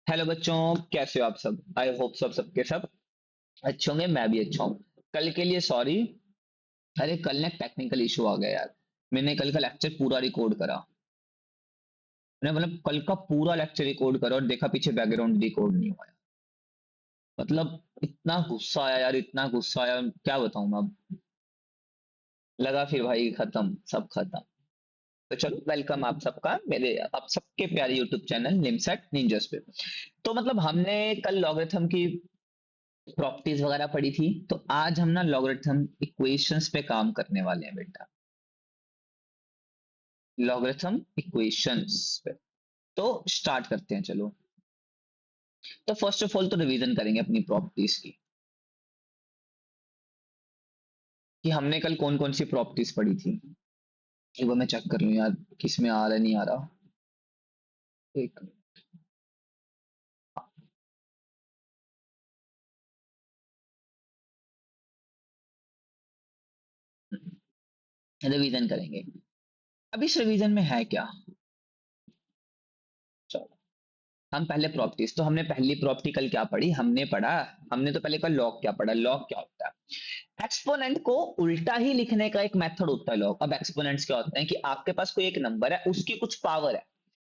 Hello बच्चों, कैसे हो आप सब। आई होप सब सबके सब अच्छे होंगे। मैं भी अच्छा हूँ। कल के लिए सॉरी। अरे कल ना टेक्निकल इशू आ गया यार। मैंने कल का लेक्चर पूरा रिकॉर्ड करा। मैंने मतलब कल का पूरा लेक्चर रिकॉर्ड करा और देखा पीछे बैकग्राउंड रिकॉर्ड नहीं हुआ। मतलब इतना गुस्सा आया यार, इतना गुस्सा आया, क्या बताऊं मैं अब। लगा फिर भाई खत्म, सब खत्म। तो चलो, वेलकम आप सबका मेरे आप सबके प्यारे यूट्यूब चैनल निमसेट निंजस पे। तो मतलब हमने कल लॉगरिथम की प्रॉपर्टीज वगैरह पढ़ी थी, तो आज हम ना लॉगरिथम इक्वेशंस पे काम करने वाले हैं बेटा। लॉगरिथम इक्वेशंस पे तो स्टार्ट करते हैं चलो। तो फर्स्ट ऑफ ऑल तो रिवीजन करेंगे अपनी प्रॉपर्टीज की, कि हमने कल कौन कौन सी प्रॉपर्टीज पढ़ी थी। एक बार मैं चेक कर लूं यार, किस में आ रहा है नहीं आ रहा। एक रिवीजन करेंगे। अब इस रिवीजन में है क्या। चलो, हम पहले प्रॉपर्टीज, तो हमने पहली प्रॉपर्टी कल क्या पढ़ी, हमने पढ़ा। हमने तो पहले कल लॉग क्या पढ़ा, लॉग क्या होता है। एक्सपोनेंट को उल्टा ही लिखने का एक मेथड होता है लॉग। अब एक्सपोनेंट्स क्या होते हैं कि आपके पास कोई एक नंबर है, उसकी कुछ पावर है।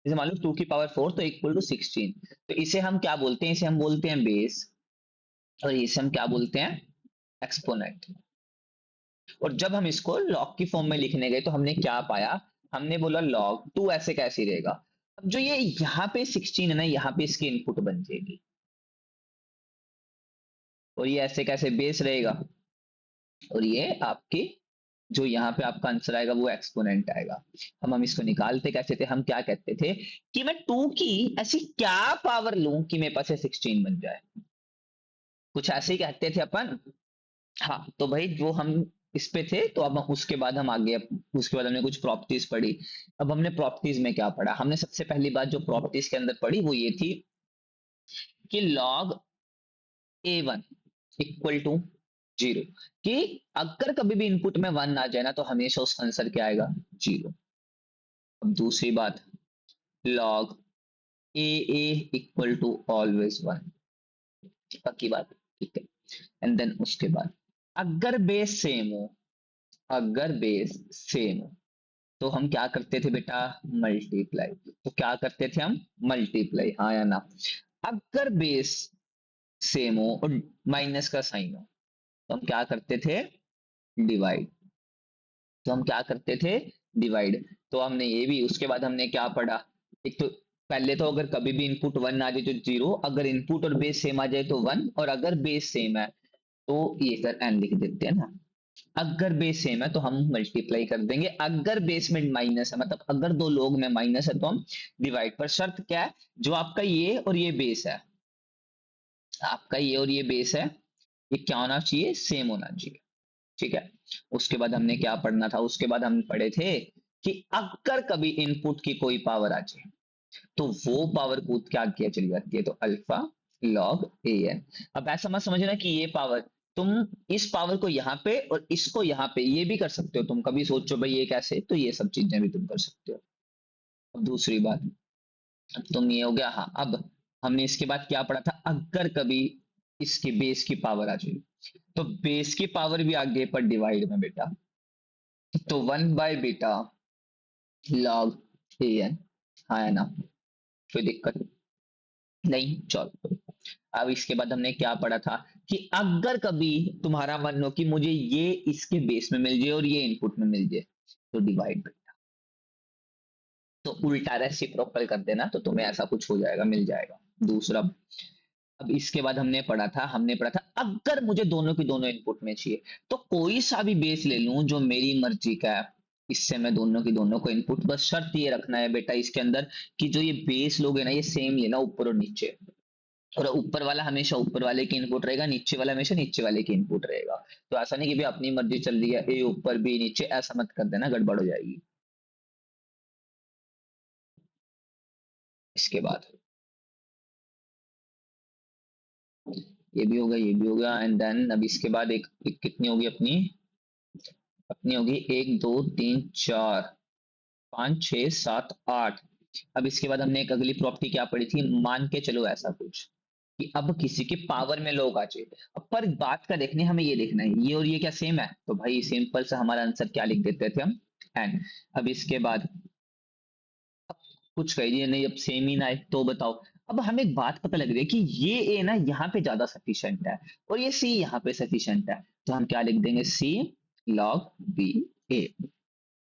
जैसे मान लो 2 की पावर 4 तो इक्वल टू 16। तो इसे हम क्या बोलते हैं, इसे हम बोलते हैं बेस। और इसे हम क्या बोलते हैं, एक्सपोनेंट। और जब हम इसको लॉग की फॉर्म में लिखने गए तो हमने क्या पाया, हमने बोला लॉग 2 ऐसे कैसे रहेगा। अब जो ये यहाँ पे 16 है ना, यहाँ पे इसकी इनपुट बन जाएगी। और ये ऐसे कैसे बेस रहेगा। और ये आपकी जो यहाँ पे आपका आंसर आएगा वो एक्सपोनेंट आएगा। हम इसको निकालते कैसे थे, हम क्या कहते थे कि मैं 2 की ऐसी क्या पावर लूं कि मेरे पास 16 बन जाए। कुछ ऐसे ही कहते थे अपन। हाँ तो भाई जो हम इस पे थे, तो अब उसके बाद हम आगे, उसके बाद हमने कुछ प्रॉपर्टीज पढ़ी। अब हमने प्रॉपर्टीज में क्या पढ़ा, हमने सबसे पहली बात जो प्रॉपर्टीज के अंदर पढ़ी वो ये थी कि log a1 इक्वल टू 0। कि अगर कभी भी इनपुट में 1 आ जाए ना, तो हमेशा उसका आंसर क्या आएगा, 0। अब दूसरी बात, log a equal to always 1। पक्की बात, ठीक है। एंड देन उसके बाद अगर बेस सेम हो, अगर बेस सेम हो तो हम क्या करते थे बेटा, मल्टीप्लाई। तो क्या करते थे हम, मल्टीप्लाई, हाँ या ना। अगर बेस सेम हो और माइनस का साइन हो तो हम क्या करते थे, डिवाइड। तो हम क्या करते थे, डिवाइड। तो हमने ये भी, उसके बाद हमने क्या पढ़ा। एक तो पहले तो अगर कभी भी इनपुट 1 आ जाए तो 0, अगर इनपुट और बेस सेम आ जाए तो 1, और अगर बेस सेम है तो ये सर एन लिख देते हैं ना। अगर बेस सेम है तो हम मल्टीप्लाई कर देंगे, अगर बेस में माइनस है, मतलब अगर दो लोग में माइनस है तो हम डिवाइड। पर शर्त क्या है, जो आपका ये और ये बेस है, आपका ये और ये बेस है, ये क्या होना चाहिए, सेम होना चाहिए। ठीक है। उसके बाद हमने क्या पढ़ना था, उसके बाद हम पढ़े थे कि अगर कभी इनपुट की कोई पावर आ जाए तो वो पावर कूद क्या किया चली जाती है, तो अल्फा लॉग ए एन। अब ऐसा मत समझना कि ये पावर, तुम इस पावर को यहाँ पे और इसको यहाँ पे ये भी कर सकते हो। तुम कभी सोचो भाई ये कैसे, तो ये सब चीजें भी तुम कर सकते हो। अब दूसरी बात, अब तुम ये हो गया, हाँ। अब हमने इसके बाद क्या पढ़ा था, अगर कभी इसकी बेस की पावर आ जाए, तो बेस की पावर भी आ गई पर डिवाइड में बेटा। तो 1/बीटा लॉग ए एन, हाँ है ना, कोई दिक्कत नहीं, चलो। अब इसके बाद हमने क्या पढ़ा था कि अगर कभी तुम्हारा मन हो कि मुझे ये इसके बेस में मिल जाए और ये इनपुट में मिल जाए, तो डिवाइड। तो उल्टा रेसिप्रोकल कर देना, तो तुम्हें ऐसा कुछ हो जाएगा, मिल जाएगा। दूसरा, अब इसके बाद हमने पढ़ा था अगर मुझे दोनों की दोनों इनपुट में चाहिए, तो कोई सा भी बेस ले लूं जो मेरी मर्जी का है, इससे मैं दोनों की दोनों को इनपुट, बस शर्त ये रखना है बेटा इसके अंदर कि जो ये बेस लोग है ना, ये सेम लेना ऊपर और नीचे। और ऊपर वाला हमेशा ऊपर वाले की इनपुट रहेगा, नीचे वाला हमेशा नीचे वाले की इनपुट रहेगा। तो ऐसा नहीं कि भाई अपनी मर्जी चल रही है, ए ऊपर बी नीचे, ऐसा मत कर देना, गड़बड़ हो जाएगी। इसके बाद ये भी होगा, ये भी होगा, एंड देन अब इसके बाद एक कितनी होगी अपनी, अपनी होगी 1 2 3 4 5 6 7 8। अब इसके बाद हमने एक अगली प्रॉपर्टी क्या पढ़ी थी, मान के चलो ऐसा कुछ कि अब किसी के पावर में लोग आ जाए। अब पर बात का देखने हमें ये देखना है ये और ये क्या सेम है, तो भाई सिंपल से हमारा आंसर क्या लिख देते थे हम, एन। अब इसके बाद अब कुछ कह दिए नहीं, अब सेम ही ना है तो बताओ। अब हमें एक बात पता लग रही है कि ये ए ना यहाँ पे ज्यादा सफिशिएंट है और ये सी यहाँ पे सफिशिएंट है, तो हम क्या लिख देंगे, सी लॉग बी ए,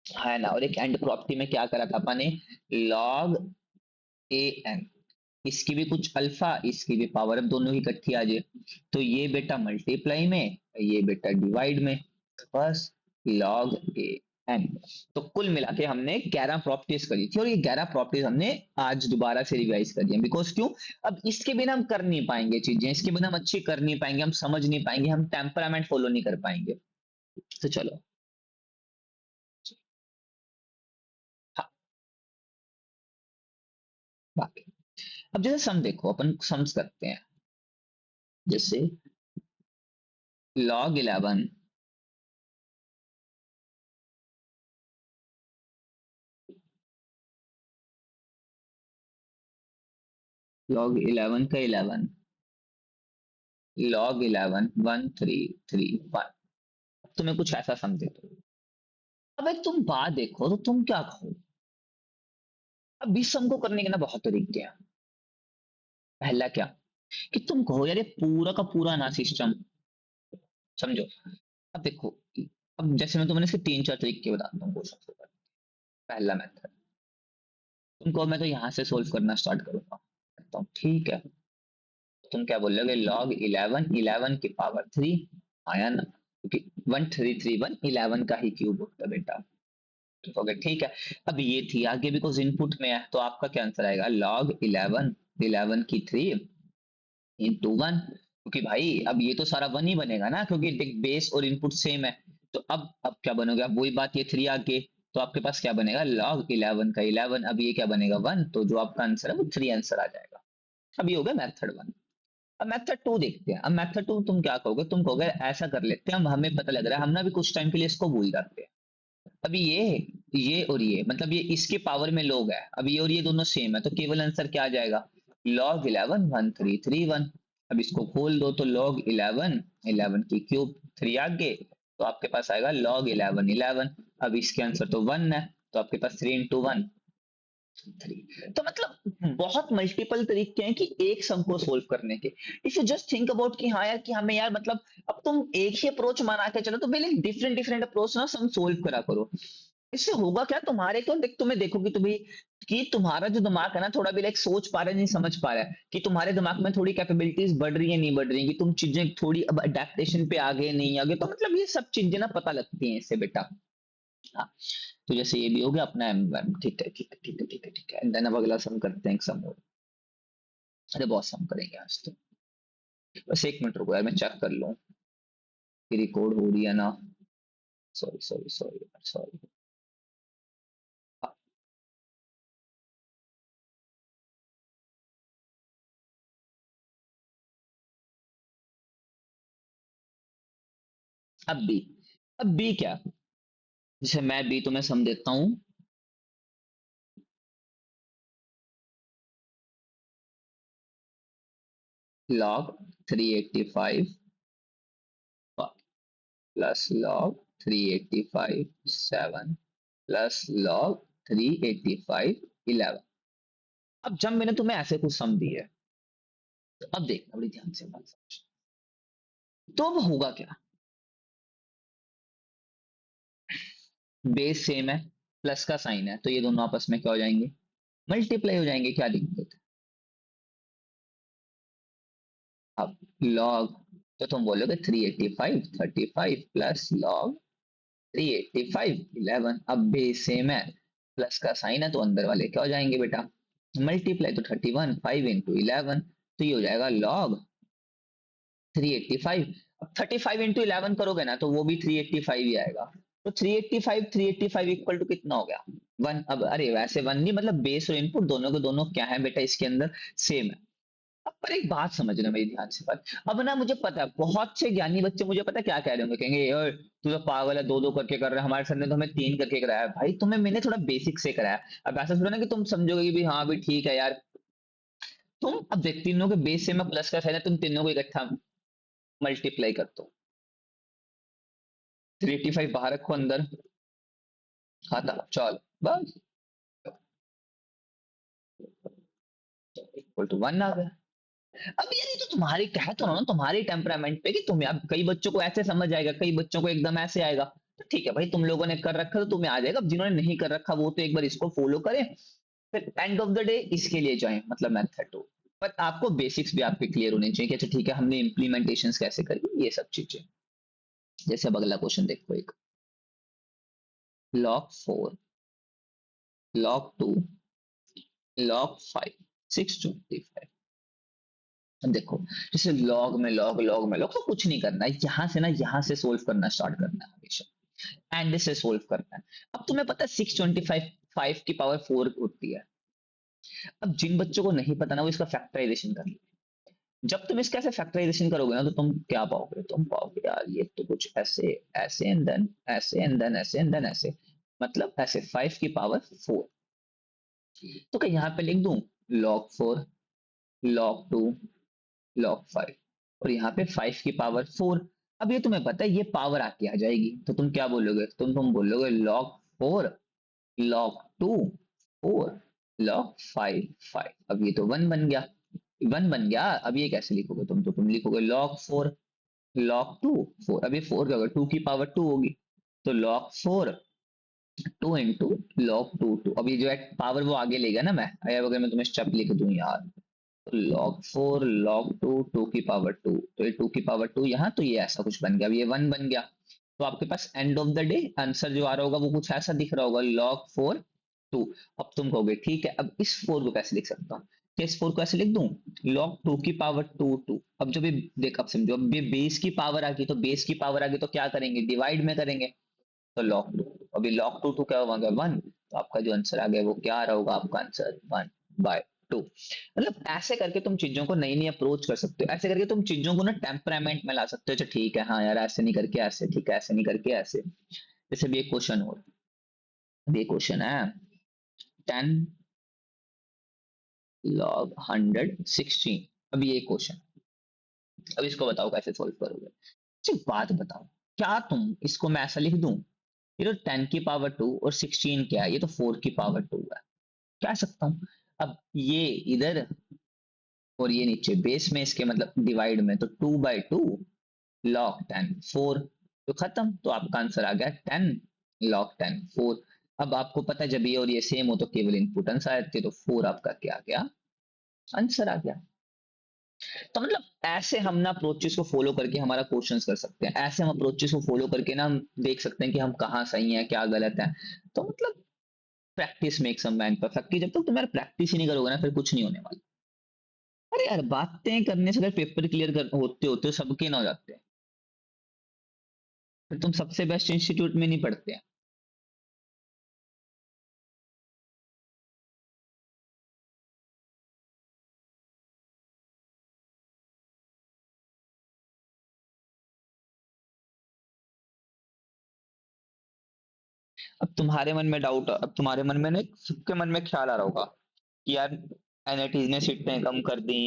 है ना। और एक एंड प्रॉपर्टी में क्या करा था अपन ने, लॉग ए एन, इसकी भी कुछ अल्फा इसकी भी पावर, अब दोनों ही इकट्ठी आ जाए, तो ये बेटा मल्टीप्लाई में, ये बेटा डिवाइड में, बस लॉग ए एन। तो कुल मिला के हमने 11 प्रॉपर्टीज करी थी और ये 11 प्रॉपर्टीज हमने आज दोबारा से रिवाइज करी है, बिकॉज क्यों, अब इसके बिना हम कर नहीं पाएंगे चीजें, इसके बिना हम अच्छी कर नहीं पाएंगे, हम समझ नहीं पाएंगे, हम टेम्परामेंट फॉलो नहीं कर पाएंगे। तो चलो, हाँ, बाकी अब जैसे सम देखो, अपन सम्स करते हैं, जैसे log 11 log 11 का 11 log 11 1331, तुम्हें कुछ ऐसा सम दे दो। अब एक तुम बात देखो तो तुम क्या कहो, अब इस सम को करने के ना बहुत तरीके हैं। पहला क्या कि तुम कहो यार ये पूरा का पूरा ना सिस्टम, समझो। अब देखो, अब जैसे मैं तुम्हें इसके तीन चार तरीके बताता हूँ क्वेश्चन के ऊपर। पहला मेथड, तुमको मैं तो यहाँ से सोल्व करना स्टार्ट करूंगा, तो ठीक है, तुम क्या बोलोगे, लॉग 11 11 की पावर 3 आया ना, क्योंकि 1331 11 का ही क्यूब होता है बेटा, ओके ठीक है। अब ये थी आगे बिकॉज इनपुट में है, तो आपका क्या आंसर आएगा, लॉग 11 11 की 3 इंटू 1, क्योंकि भाई अब ये तो सारा वन ही बनेगा ना, क्योंकि देख बेस और इनपुट सेम है। तो अब क्या बनोगे, अब वही बात, ये 3 आगे, तो आपके पास क्या बनेगा, लॉग 11 का 11, अब ये क्या बनेगा 1, तो जो आपका आंसर है वो 3 आंसर आ जाएगा। अब ये हो गया मेथड 1। अब मेथड 2 देखते हैं, अब मेथड 2 तुम क्या कहोगे, तुम कहोगे ऐसा कर लेते हैं, हम हमें पता लग रहा है हम ना भी कुछ टाइम के लिए इसको भूल जाते हैं। अभी ये और ये मतलब ये इसके पावर में लोग है, अब ये और ये दोनों सेम है, तो केवल आंसर क्या आ जाएगा, log 11 1331। अब इसको खोल दो तो log 11 11 की क्यूब 3 आगे, तो आपके पास आएगा log 11 11। अब इसके आंसर तो 1 है, तो आपके पास 3 इंटू 1 3। तो मतलब बहुत मल्टीपल तरीके हैं कि एक सम को सोल्व करने के। If you just think about कि हाँ यार कि हमें यार मतलब अब तुम एक ही अप्रोच माना के चलो, तो पहले डिफरेंट डिफरेंट अप्रोच ना सम सोल्व करा करो। इससे होगा क्या, तुम्हारे तो देख तुम्हें देखोगी तो भाई कि तुम्हारा जो दिमाग है ना थोड़ा भी लाइक सोच पा रहा है नहीं समझ पा रहा है, कि तुम्हारे दिमाग में थोड़ी कैपेबिलिटीज बढ़ रही है नहीं बढ़ रही है, कि तुम चीजें थोड़ी अब अडेप्टेशन पे आगे नहीं आगे, तो मतलब ये सब चीजें ना पता लगती हैं इससे बेटा। हाँ, तो जैसे ये भी हो गया अपना एनवायरमेंट, ठीक है ठीक है ठीक है ठीक है ठीक है, देन अब अगला सम करते हैं एक सम और। अरे बहुत सम करेंगे आज तो, बस एक मिनट रुको यार मैं चेक कर लूं कि रिकॉर्ड हो रही है ना, सॉरी सॉरी सॉरी सॉरी। अब बी, अब बी क्या, जैसे मैं बी तुम्हें सम देता हूँ, log 385 plus log 385 7 plus log 385 11। अब जब मैंने तुम्हें ऐसे कुछ सम दी है, तो अब देखना बड़ी ध्यान से बात समझ, तो अब होगा क्या, बेस सेम है, प्लस का साइन है, तो ये दोनों आपस में क्या हो जाएंगे, मल्टीप्लाई हो जाएंगे, क्या दिक्कत है। अब log, तो तुम बोलोगे 385 35 प्लस log 385 11, अब बेस सेम है, प्लस का साइन है, तो अंदर वाले क्या हो जाएंगे बेटा, मल्टीप्लाई, तो 31 5 इंटू 11, तो ये हो जाएगा log 385। अब 35 इंटू 11 करोगे ना तो वो भी 385 ही आएगा, तो 385 इक्वल टू कितना हो गया, 1। अब अरे वैसे 1 नहीं, मतलब बेस और इनपुट दोनों के दोनों क्या है बेटा इसके अंदर, सेम है। अब पर एक बात समझना मेरी ध्यान से बात। अब ना मुझे पता है बहुत से ज्ञानी बच्चे मुझे पता है क्या कह रहे होंगे, कहेंगे यार तू तो पागल है, दो दो करके कर रहा है, हमारे सर ने तो हमें तीन करके कराया है। भाई तुम्हें मैंने थोड़ा बेसिक से कराया। अब ऐसा थोड़ा ना कि तुम समझोगे कि भी हाँ भी ठीक है यार। तुम अब देख तीनों के बेस से मैं प्लस का साइन है, तुम तीनों को इकट्ठा मल्टीप्लाई कर दो। 385 बाहर रखो, अंदर खाता चल बस इक्वल टू 1 आ गया। अब यार ये तो तुम्हारी कह तो रहा हूं ना, तुम्हारी टेम्परामेंट पे कि तुम अब कई बच्चों को ऐसे समझ आएगा, कई बच्चों को एकदम ऐसे आएगा। तो ठीक है भाई, तुम लोगों ने कर रखा तो तुम्हें आ जाएगा। अब जिन्होंने नहीं कर रखा वो तो एक बार इसको फॉलो करें, फिर एंड ऑफ द डे इसके लिए जाएं, मतलब मेथड टू। पर आपको बेसिक्स भी आपके क्लियर होने चाहिए कि अच्छा ठीक है हमने इंप्लीमेंटेशन कैसे करी, ये सब चीजें। जैसे अब अगला क्वेश्चन देखो, एक log 4, log 2, log 5, 625। अब देखो जैसे लॉग में लॉग तो कुछ नहीं करना है, यहां से ना यहां से सोल्व करना स्टार्ट करना है हमेशा, एंड से सोल्व करना है। अब तुम्हें पता है 625 5 की पावर 4 होती है। अब जिन बच्चों को नहीं पता ना वो इसका फैक्टराइजेशन कर ले। जब तुम इसका ऐसे फैक्टराइजेशन करोगे ना तो तुम क्या पाओगे, तुम पाओगे यार ये तो कुछ ऐसे, ऐसे एंड देन ऐसे एंड देन ऐसे एंड देन ऐसे, मतलब ऐसे 5 की पावर 4। तो क्या यहाँ पे लिख दूं log 4, log 2, log 5, और यहाँ पे 5 की पावर 4। अब ये तुम्हें पता है ये पावर आके आ जाएगी, तो तुम क्या बोलोगे, तुम बोलोगे log 4, log 2 4, log 5 5। अब ये तो 1 बन गया। अब ये कैसे लिखोगे तुम, तो तुम लिखोगे log 4, log 2 4। अब ये 4 क्या होगा, 2 की पावर 2 होगी, तो log 4 2 into log 2 2। अब ये जो है पावर वो आगे लेगा ना, मैं अगर मैं तुम्हें स्टेप लिख दूं यार, तो log 4 log 2 2 की पावर 2, तो ये 2 की पावर 2 यहाँ, तो ये ऐसा कुछ बन गया। अब ये 1 बन गया। तो आपके पास end of the day answer जो आ रहा होगा वो कुछ ऐसा दिख रहा होगा log 4 2। अब तुम कहोगे ठीक है, अब इस 4 को कैसे लिख सकता हूँ, तो इस 4 को ऐसे लिख दूं log 2 की पावर 2 2। अब जब ये देख, अब समझो, अब ये बेस की पावर आ गई, तो बेस की पावर आ गई तो क्या करेंगे, डिवाइड में करेंगे। तो log 2, अभी log 2 क्या होगा 1, तो आपका जो आंसर आ गया वो क्या आ रहा होगा, आपका आंसर 1/2। मतलब ऐसे करके तुम चीजों को नई नई अप्रोच कर सकते हो, ऐसे करके तुम चीजों को ना टेम्परामेंट में ला सकते हो। अच्छा ठीक है, हाँ यार ऐसे नहीं करके ऐसे, ठीक है ऐसे नहीं करके ऐसे। जैसे भी एक क्वेश्चन हो, ये क्वेश्चन है 10 log 116। अब ये क्वेश्चन, अब इसको बताओ कैसे सोल्व करोगे। अच्छा एक बात बताओ, क्या तुम इसको मैं ऐसा लिख दूं, ये तो 10 की पावर 2 और 16 क्या है, ये तो 4 की पावर 2 है, कह सकता हूँ। अब ये इधर और ये नीचे बेस में, इसके मतलब डिवाइड में, तो 2/2 log 10 4। तो खत्म, तो आपका आंसर आ गया 10 log 10 4। अब आपको पता है जब ये और ये सेम हो तो केवल इनपुट आंसर आते, तो 4 आपका क्या आ गया, आंसर आ गया। तो मतलब ऐसे हम ना अप्रोचेस को फॉलो करके हमारा क्वेश्चंस कर सकते हैं, ऐसे हम अप्रोचेस को फॉलो करके ना हम देख सकते हैं कि हम कहाँ सही हैं क्या गलत है। तो मतलब practice makes a man perfect, जब तक तुम्हारा प्रैक्टिस ही नहीं करोगे ना फिर कुछ नहीं होने वाला। अरे यार बातें करने से अगर पेपर क्लियर कर होते होते तो सबके ना हो जाते हैं, फिर तुम सबसे बेस्ट इंस्टीट्यूट में नहीं पढ़ते हैं। अब तुम्हारे मन में डाउट, अब तुम्हारे मन में ना सबके मन में ख्याल आ रहा होगा कि यार एनआईटीज ने सीटें कम कर दी,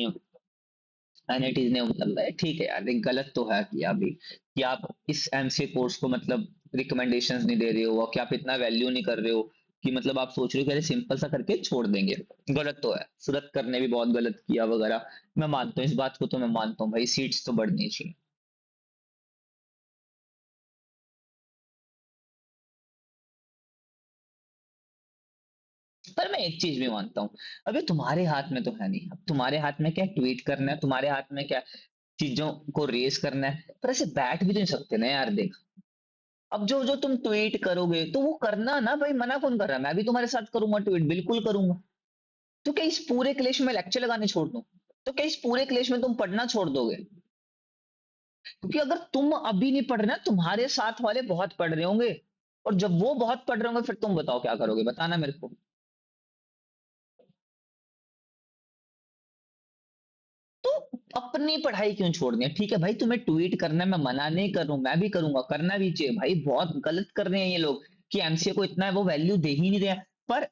एनआईटीज ने मतलब ठीक है यार, एक गलत तो है कि अभी कि आप इस एमसीए कोर्स को मतलब रिकमेंडेशंस नहीं दे रहे हो, और कि आप इतना वैल्यू नहीं कर रहे हो, कि मतलब आप सोच रहे हो कि अरे सिंपल सा करके छोड़ देंगे। गलत तो है, सूरत करने भी बहुत गलत किया वगैरह, मैं मानता हूँ इस बात को, तो मैं मानता हूँ भाई सीट्स तो बढ़नी चाहिए। पर मैं एक चीज भी मानता हूँ, अभी तुम्हारे हाथ में तो है नहीं, अब तुम्हारे हाथ में क्या ट्वीट करना है, तुम्हारे हाथ में क्या चीजों को रेस करना है, पर ऐसे बैठ भी तो नहीं सकते ना यार, देख। अब जो जो तुम ट्वीट करोगे तो वो करना ना भाई, मना कौन कर रहा है, मैं भी तुम्हारे साथ करूंगा ट्वीट, बिल्कुल करूंगा। तो क्या इस पूरे क्लेश में लेक्चर लगाने छोड़ दूं, तो क्या इस पूरे क्लेश में तुम पढ़ना छोड़ दोगे, क्योंकि अगर तुम अभी नहीं पढ़ रहे ना तुम्हारे साथ वाले बहुत पढ़ रहे होंगे, और जब वो बहुत पढ़ रहे होंगे फिर तुम बताओ क्या करोगे, बताना मेरे को। तो अपनी पढ़ाई क्यों छोड़नी है? ठीक है भाई, तुम्हें ट्वीट करना है, मैं मना नहीं कर रहा हूं, मैं भी करूंगा, करना भी चाहिए भाई, बहुत गलत कर रहे हैं ये लोग कि एमसीए को इतना वो वैल्यू दे ही नहीं रहे हैं। पर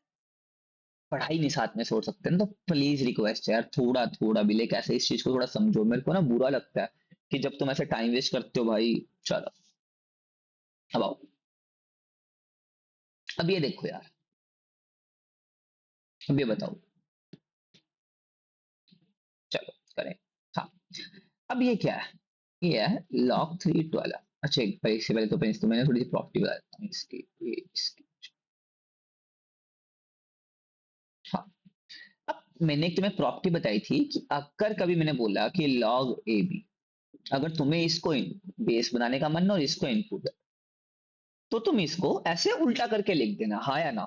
पढ़ाई नहीं साथ में छोड़ सकते ना, तो प्लीज रिक्वेस्ट है यार, थोड़ा थोड़ा भी लेके ऐसे इस चीज को थोड़ा समझो, मेरे को ना बुरा लगता है कि जब तुम ऐसे टाइम वेस्ट करते हो भाई। चलो, अब आओ, अब ये देखो यार, अब ये बताओ, चलो करें। हाँ, अब ये क्या है? ये है log 3 12। अच्छा, एक पहले से पहले तो मैंने थोड़ी सी प्रॉपर्टी बता देता हूँ इसकी, ये इसकी। हाँ, अब मैंने एक तुम्हें प्रॉपर्टी बताई थी कि अगर कभी मैंने बोला कि log ए बी, अगर तुम्हें इसको बेस बनाने का मन है और इसको इनपुट, तो तुम इसको ऐसे उल्टा करके लिख देना, हाँ या ना?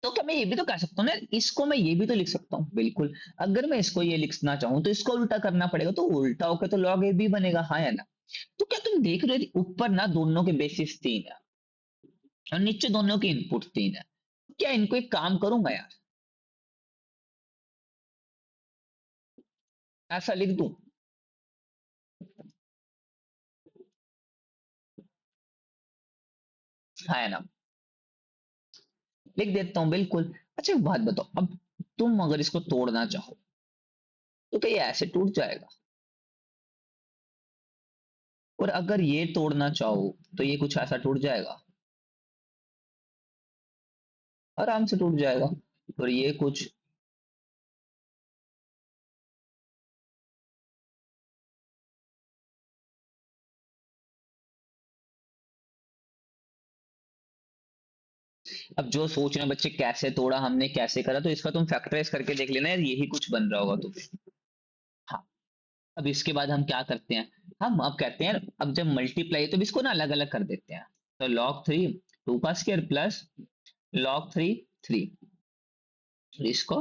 तो क्या मैं ये भी तो कर सकता हूँ ना, इसको मैं ये भी तो लिख सकता हूँ, बिल्कुल। अगर मैं इसको ये लिखना चाहूँ तो इसको उल्टा करना पड़ेगा, तो उल्टा होकर तो log ए बी बनेगा, हाँ या ना? तो क्या तुम देख रहे हो, ऊपर ना दोनों के बेसिस 3 है और नीचे दोनों की इनपुट 3 है। क्या इनको एक काम करूंगा यार, ऐसा लिख दूं, हाँ या ना? लिख देता हूँ, बिल्कुल। अच्छा, एक बात बताओ, अब तुम अगर इसको तोड़ना चाहो तो क्या ये ऐसे टूट जाएगा? और अगर ये तोड़ना चाहो तो ये कुछ ऐसा टूट जाएगा? आराम से टूट जाएगा। और ये कुछ, अब जो सोच रहे हैं बच्चे कैसे तोड़ा हमने, कैसे करा, तो इसका तुम फैक्टराइज करके देख लेना यार, यही कुछ बन रहा होगा तुम्हें। हाँ, अब इसके बाद हम क्या करते हैं, हम अब कहते हैं अब जब मल्टीप्लाई तो इसको ना अलग अलग कर देते हैं। तो log 3 2 का स्क्वायर प्लस log 3 3, इसको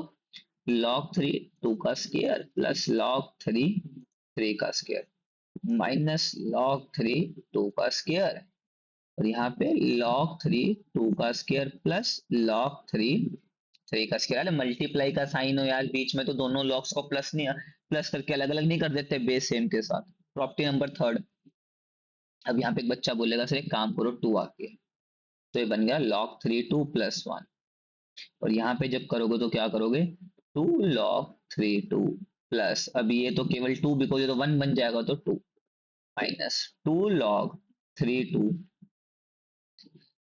log 3 2 का स्क्वायर प्लस log 3 3 का स्क्वायर माइनस log 3 2 का स्क्वायर, और यहाँ पे log 3 2 का स्क्वायर प्लस log 3 3 का स्क्वायर। अरे मल्टीप्लाई का साइन हो यार बीच में, तो दोनों लॉग्स को प्लस नहीं, प्लस करके अलग अलग नहीं कर देते बेस सेम के साथ। प्रॉपर्टी नंबर थर्ड, अब यहाँ पे एक बच्चा बोलेगा सर एक काम करो 2 आके, तो ये बन गया log 3 2 + 1। और यहाँ पे जब करोगे तो क्या करोगे, 2 log 3 2 प्लस, अभी ये तो केवल 2 बिकॉज ये तो 1 बन जाएगा, तो 2 माइनस 2 log 3 2,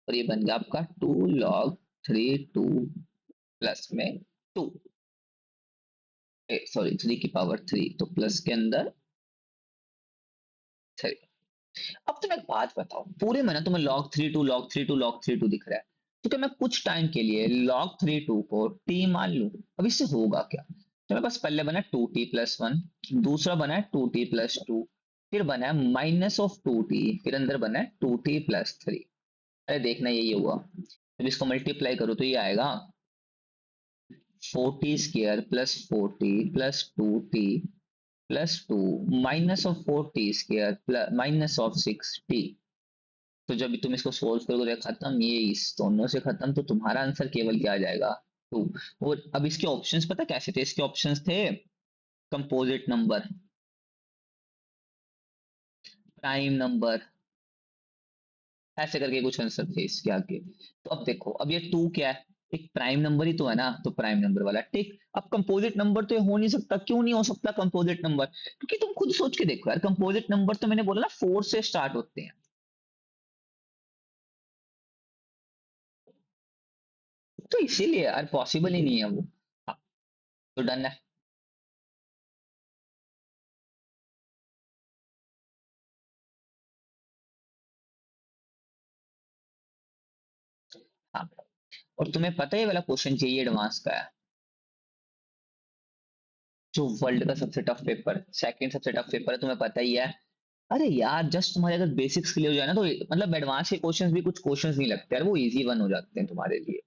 और ये बन गया आपका 2 log 3 2 प्लस में 2, सॉरी 3 की पावर 3, तो प्लस के अंदर 3। अब तुम एक बात बताओ, पूरे में ना तुम्हें log 3 2 दिख रहा है, तो क्या मैं कुछ टाइम के लिए log 3 2 को t मान लूं? अब इससे होगा क्या? तो मेरे पास पहले बना 2t + 1, दूसरा बना है 2t + 2, फिर बना है -(2t), फिर अंदर बना है 2t + 3। अरे देखना यही हुआ, जब इसको मल्टीप्लाई करो तो ये आएगा 4t² + 4t + 2t + 2 -(4t² -(6t)। तो जब तुम इसको सोल्व करोगे तो खत्म, ये इस दोनों से खत्म, तो तुम्हारा आंसर केवल क्या आ जाएगा, 2। और अब इसके ऑप्शंस पता कैसे थे? इसके ऑप्शंस थे कंपोजिट नंबर, प्राइम नंबर, ऐसे करके कुछ आंसर थे इसके आगे। तो अब देखो, अब ये 2 क्या है, एक प्राइम नंबर ही तो है ना, तो प्राइम नंबर वाला टिक। अब कंपोजिट नंबर तो ये हो नहीं सकता, क्यों नहीं हो सकता कंपोजिट नंबर? क्योंकि तुम खुद सोच के देखो यार, कंपोजिट नंबर तो मैंने बोला ना 4 से स्टार्ट होते हैं, तो इसीलिए यार पॉसिबल ही नहीं है वो। हाँ, तो डन है। हाँ, और तुम्हें पता है ये वाला क्वेश्चन चाहिए एडवांस का है, जो वर्ल्ड का सबसे टफ पेपर, सेकंड सबसे टफ पेपर है, तुम्हें पता ही है। अरे यार, जस्ट तुम्हारे अगर बेसिक्स क्लियर हो जाए ना, तो मतलब एडवांस के क्वेश्चंस भी कुछ क्वेश्चंस नहीं लगते यार, वो इजी वन हो जाते हैं तुम्हारे लिए।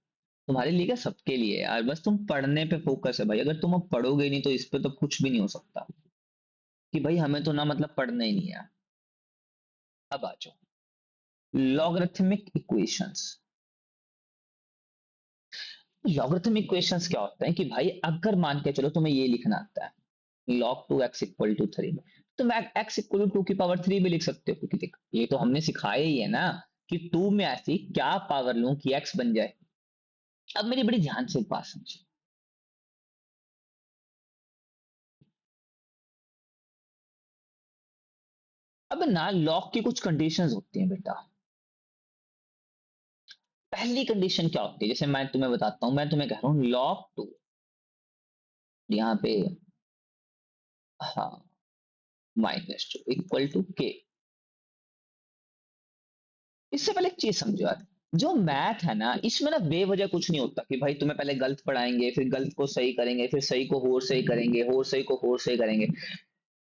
तुम्हारे लिए क्या, सबके लिए यार, बस तुम पढ़ने पे फोकस है भाई, अगर तुम अब पढ़ोगे ही नहीं तो इस पे तो कुछ भी नहीं हो सकता, कि भाई हमें तो ना मतलब पढ़ना ही नहीं है। अब आ जाओ, लॉगरिथमिक इक्वेशंस। लॉगरिथमिक इक्वेशंस क्या होता है कि भाई, अगर मान के चलो तुम्हें ये लिखना आता है log 2x इक्वल टू 3, तो मैं x इक्वल टू 2 की पावर 3 भी लिख सकते हो, क्योंकि देख ये तो हमने सिखाया ही है ना कि 2 में ऐसी क्या पावर लूं कि x बन जाए। अब मेरी बड़ी ध्यान से एक बात समझो, अब ना लॉग की कुछ कंडीशंस होती हैं बेटा। पहली कंडीशन क्या होती है, जैसे मैं तुम्हें बताता हूं, मैं तुम्हें कह रहा हूं log 2 यहाँ पे, हाँ, -2 इक्वल टू k। इससे पहले एक चीज समझो यार, जो मैथ है ना इसमें ना बेवजह कुछ नहीं होता कि भाई तुम्हें पहले गलत पढ़ाएंगे, फिर गलत को सही करेंगे, फिर सही को होर सही करेंगे, होर सही को होर सही करेंगे।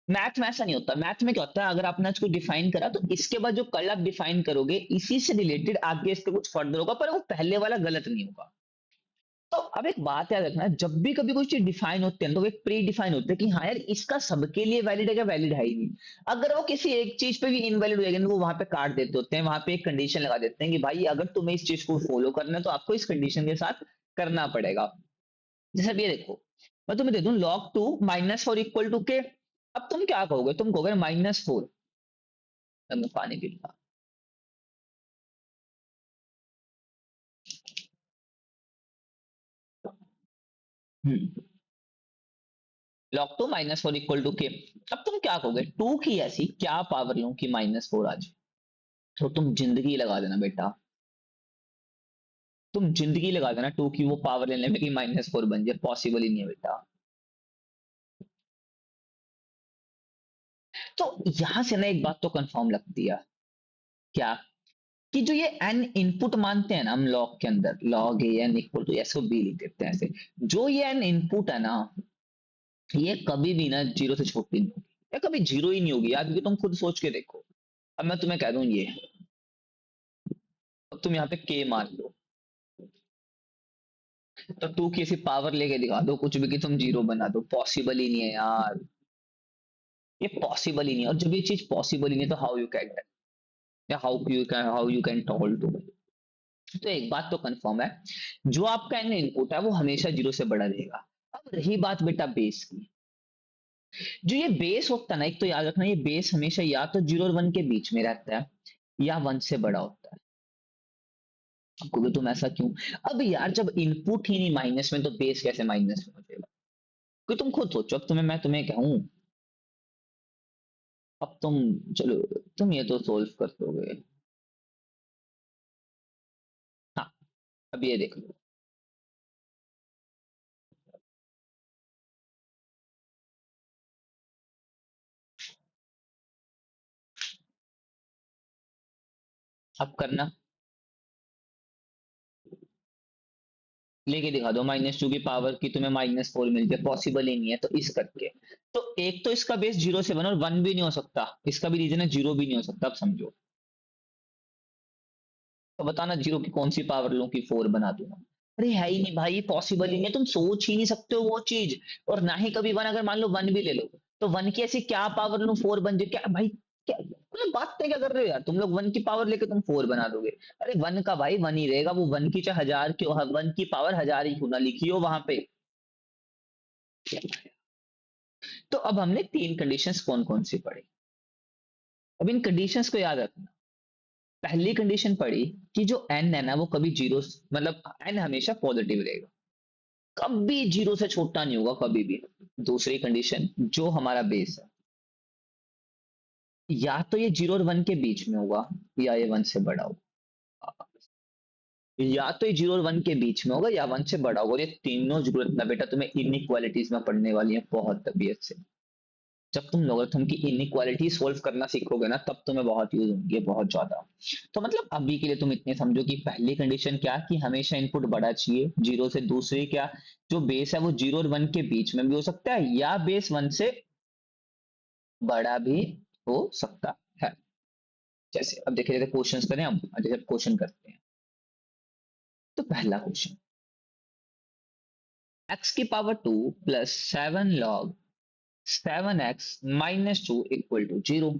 मैथ में ऐसा नहीं होता। मैथ में क्या होता है, अगर आपने इसको डिफाइन करा तो इसके बाद जो कल आप डिफाइन करोगे इसी से रिलेटेड आगे इसके कुछ फर्दर होगा, पर वो पहले वाला गलत नहीं होगा। तो अब एक बात याद रखना, जब भी कभी कोई चीज डिफाइन होती है तो वो एक प्री डिफाइन होता है कि हाँ यार इसका सबके लिए वैलिड है क्या, वैलिड है ही नहीं। अगर वो किसी एक चीज पे भी इनवैलिड हो जाएगा ना, वो वहां पे काट देते होते हैं, वहां पे एक कंडीशन लगा देते हैं कि भाई अगर तुम्हें इस चीज को फॉलो करना है तो आपको इस कंडीशन के साथ करना पड़ेगा। जैसे अब ये देखो, मैं तुम्हें दे दूं log 2 -4 इक्वल टू के, अब तुम क्या कहोगे, तुम कहोगे -4। मैं पानी पी लूंगा। log 2 -4 इक्वल टू के, अब तुम क्या कहोगे, 2 की ऐसी क्या पावर लूं कि -4 आ जाए। तो तुम जिंदगी लगा देना बेटा, तुम जिंदगी लगा देना 2 की वो पावर लेने में कि -4 बन जाए, पॉसिबल ही नहीं है बेटा। तो यहां से ना एक बात तो कंफर्म लगती है, क्या, कि जो ये n इनपुट मानते हैं ना हम लॉग के अंदर, log a n equal to s को b लिख देते हैं ऐसे, जो ये n इनपुट है ना, ये कभी भी ना जीरो से छोटी नहीं होगी, या कभी जीरो ही नहीं होगी यार, क्योंकि तुम खुद सोच के देखो। अब मैं तुम्हें कह दूं ये, अब तुम यहाँ पे k मान लो, तो 2 की ऐसी पावर लेके दिखा दो कुछ भी कि तुम जीरो बना दो, पॉसिबल ही नहीं है यार, ये पॉसिबल ही नहीं है। और जब ये चीज पॉसिबल ही नहीं है तो हाउ यू कैन, या how you can tell to. तो एक बात तो कंफर्म है, जो आपका एन इनपुट है वो हमेशा जीरो से बड़ा रहेगा। अब रही बात बेटा बेस की, जो ये बेस होता है ना, एक तो याद रखना ये बेस हमेशा या तो 0 और 1 के बीच में रहता है या 1 से बड़ा होता है। आपको भी तुम ऐसा क्यों, अब यार जब इनपुट ही नहीं माइनस में तो बेस कैसे माइनस में हो जाएगा, क्योंकि तुम खुद सोचो, अब मैं तुम्हें कहूं, अब तुम, चलो तुम ये तो सोल्व कर दोगे। हाँ, अब ये देख लो, अब करना, लेके दिखा दो -2 की पावर की तुम्हें -4 मिल जाए, पॉसिबल ही नहीं है, तो इस करके, तो एक तो इसका बेस जीरो से बना और 1 भी नहीं हो सकता, इसका भी रीजन है जीरो भी नहीं हो सकता, अब समझो। तो बताना जीरो की कौन सी पावर लूं कि 4 बना दूंगा। अरे है ही नहीं भाई, पॉसिबल ही नहीं है, तुम सोच ही नहीं सकते हो वो चीज। और ना ही कभी 1, अगर मान लो 1 भी ले लो, तो 1 की ऐसी क्या पावर लूं 4 बन जाए, क्या भाई, क्या मतलब बात क्या कर रहे हो यार तुम लोग, 1 की पावर लेके तुम 4 बना दोगे। अरे 1 का भाई 1 ही रहेगा, वो 1 की चाहे हजार क्यों, 1 की पावर हजार ही क्यों ना लिखी हो वहां पे। तो अब हमने 3 कंडीशंस कौन कौन सी पढ़ी, अब इन कंडीशंस को याद रखना। पहली कंडीशन पढ़ी कि जो n है ना वो कभी जीरो, मतलब n हमेशा पॉजिटिव रहेगा, कभी जीरो से छोटा नहीं होगा कभी भी। दूसरी कंडीशन, जो हमारा बेस है या तो ये 0 और 1 के बीच में होगा या ये 1 से बड़ा होगा, या तो ये 0 और 1 के बीच में होगा या 1 से बड़ा होगा। और ये तीनों जरूरत ना बेटा तुम्हें इनइक्वालिटीज में पढ़ने वाली है बहुत तबीयत से। जब तुम लोगरिथम की इनइक्वालिटी सोल्व करना सीखोगे ना तब तुम्हें बहुत यूज होंगी, बहुत ज्यादा। तो मतलब अभी के लिए तुम इतने समझो कि पहली कंडीशन क्या, कि हमेशा इनपुट बड़ा चाहिए जीरो से। दूसरी क्या, जो बेस है वो 0 और 1 के बीच में भी हो सकता है या बेस 1 से बड़ा भी हो सकता है। जैसे अब देखिए, जैसे क्वेश्चंस करें हम, जैसे क्वेश्चन करते हैं, तो पहला क्वेश्चन, x की power 2 plus 7 log 7x - 2 equal to 0।